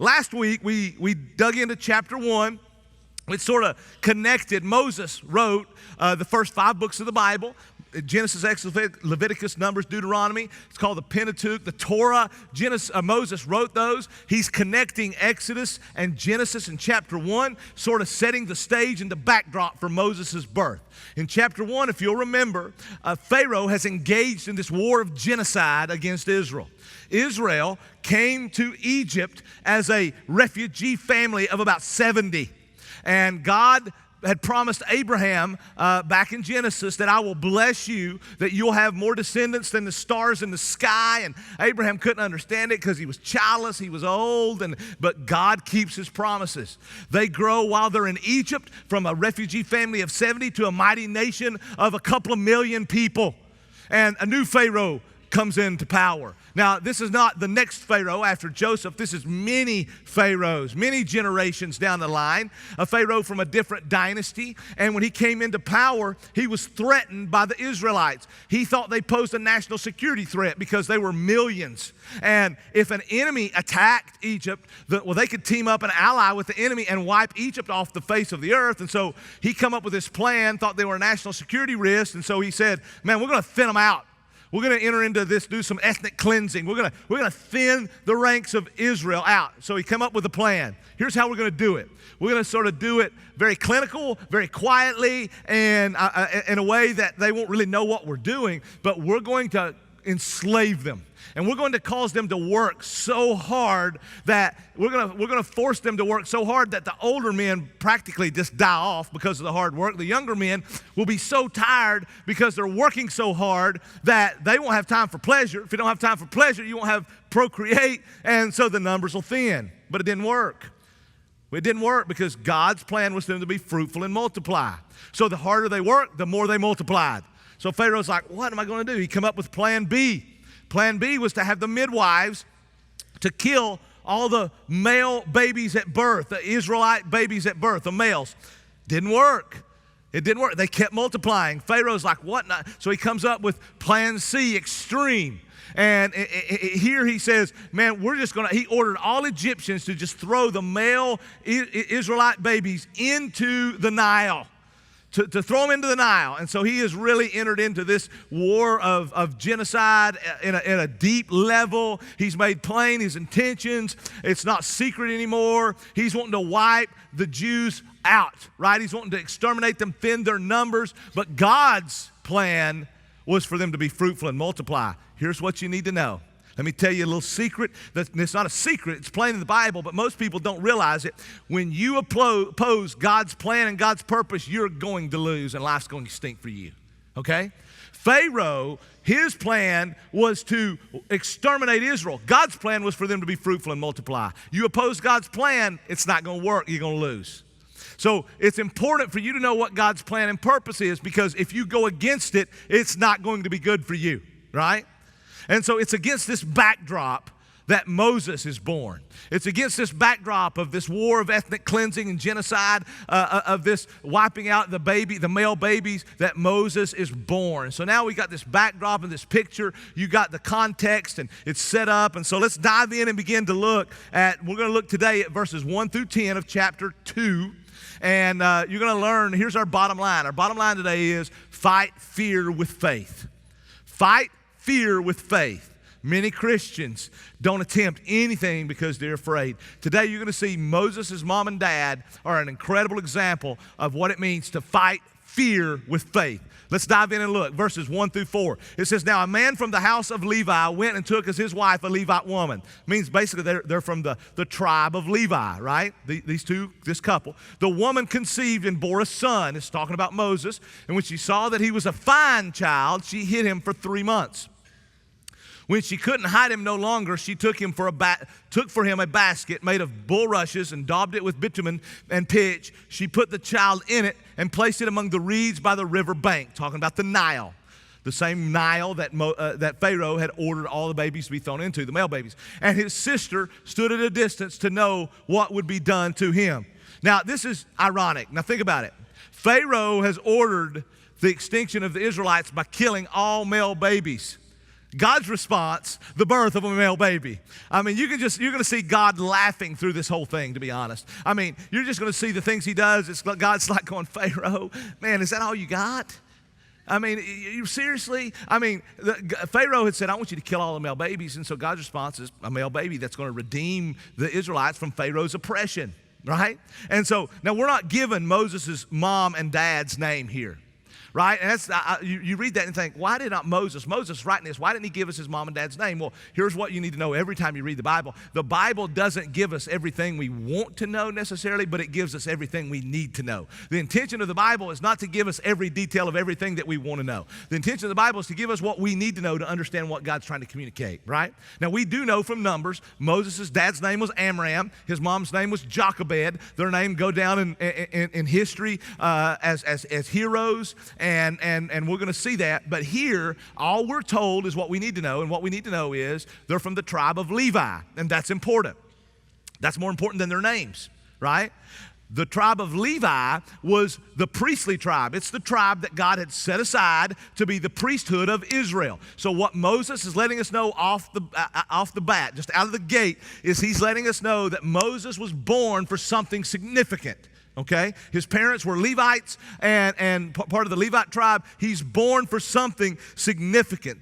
Last week, we dug into chapter 1. It sort of connected. Moses wrote the first 5 books of the Bible: Genesis, Exodus, Leviticus, Numbers, Deuteronomy. It's called the Pentateuch, the Torah. Moses wrote those. He's connecting Exodus and Genesis in chapter 1, sort of setting the stage and the backdrop for Moses' birth. In chapter 1, if you'll remember, Pharaoh has engaged in this war of genocide against Israel. Israel came to Egypt as a refugee family of about 70. And God had promised Abraham back in Genesis that I will bless you, that you'll have more descendants than the stars in the sky. And Abraham couldn't understand it because he was childless, he was old, but God keeps his promises. They grow while they're in Egypt from a refugee family of 70 to a mighty nation of a couple of million people. And a new Pharaoh comes into power. Now, this is not the next Pharaoh after Joseph. This is many pharaohs, many generations down the line. A Pharaoh from a different dynasty. And when he came into power, he was threatened by the Israelites. He thought they posed a national security threat because they were millions. And if an enemy attacked Egypt, they could team up and ally with the enemy and wipe Egypt off the face of the earth. And so he come up with this plan, thought they were a national security risk. And so he said, man, we're going to thin them out. We're going to enter into this, do some ethnic cleansing. We're going to thin the ranks of Israel out. So he came up with a plan. Here's how we're going to do it. We're going to sort of do it very clinical, very quietly, and in a way that they won't really know what we're doing, but we're going to enslave them. And we're going to cause them to work so hard that we're going to force them to work so hard that the older men practically just die off because of the hard work. The younger men will be so tired because they're working so hard that they won't have time for pleasure. If you don't have time for pleasure, you won't have procreate, and so the numbers will thin. But it didn't work. It didn't work because God's plan was for them to be fruitful and multiply. So the harder they worked, the more they multiplied. So Pharaoh's like, what am I going to do? He come up with plan B. Plan B was to have the midwives to kill all the male babies at birth, the Israelite babies at birth, the males. Didn't work. It didn't work. They kept multiplying. Pharaoh's like, what? Not? So he comes up with plan C, extreme. And here he says, man, he ordered all Egyptians to just throw the male Israelite babies into the Nile. To throw them into the Nile. And so he has really entered into this war of genocide in a deep level. He's made plain his intentions. It's not secret anymore. He's wanting to wipe the Jews out, right? He's wanting to exterminate them, thin their numbers. But God's plan was for them to be fruitful and multiply. Here's what you need to know. Let me tell you a little secret. It's not a secret. It's plain in the Bible, but most people don't realize it. When you oppose God's plan and God's purpose, you're going to lose, and life's going to stink for you, okay? Pharaoh, his plan was to exterminate Israel. God's plan was for them to be fruitful and multiply. You oppose God's plan, it's not going to work. You're going to lose. So it's important for you to know what God's plan and purpose is, because if you go against it, it's not going to be good for you, right? And so it's against this backdrop that Moses is born. It's against this backdrop of this war of ethnic cleansing and genocide, of this wiping out the male babies, that Moses is born. So now we got this backdrop and this picture. You got the context and it's set up. And so let's dive in and begin to look at, we're going to look today at verses 1 through 10 of chapter 2. And you're going to learn, here's our bottom line. Our bottom line today is fight fear with faith. Fight fear with faith. Many Christians don't attempt anything because they're afraid. Today you're going to see Moses' mom and dad are an incredible example of what it means to fight fear with faith. Let's dive in and look. Verses 1 through 4. It says, now a man from the house of Levi went and took as his wife a Levite woman. It means basically they're from the tribe of Levi, right? This couple. The woman conceived and bore a son. It's talking about Moses. And when she saw that he was a fine child, she hid him for 3 months. When she couldn't hide him no longer, she took for him a basket made of bulrushes and daubed it with bitumen and pitch. She put the child in it and placed it among the reeds by the river bank, talking about the Nile, the same Nile that Pharaoh had ordered all the babies to be thrown into, the male babies. And his sister stood at a distance to know what would be done to him. Now, this is ironic. Now, think about it. Pharaoh has ordered the extinction of the Israelites by killing all male babies. God's response, the birth of a male baby. I mean, you're going to see God laughing through this whole thing, to be honest. I mean, you're just going to see the things he does. God's like going, Pharaoh, man, is that all you got? I mean, you seriously? I mean, Pharaoh had said, I want you to kill all the male babies. And so God's response is a male baby that's going to redeem the Israelites from Pharaoh's oppression, right? And so now we're not given Moses' mom and dad's name here. Right? And that's, you read that and think, why did not Moses writing this, why didn't he give us his mom and dad's name? Well, here's what you need to know every time you read the Bible. The Bible doesn't give us everything we want to know necessarily, but it gives us everything we need to know. The intention of the Bible is not to give us every detail of everything that we want to know. The intention of the Bible is to give us what we need to know to understand what God's trying to communicate, right? Now, we do know from Numbers, Moses' dad's name was Amram, his mom's name was Jochebed. Their name go down in history as heroes. And we're going to see that. But here, all we're told is what we need to know. And what we need to know is they're from the tribe of Levi. And that's important. That's more important than their names, right? The tribe of Levi was the priestly tribe. It's the tribe that God had set aside to be the priesthood of Israel. So what Moses is letting us know off the bat, just out of the gate, is he's letting us know that Moses was born for something significant. Okay? His parents were Levites and part of the Levite tribe. He's born for something significant.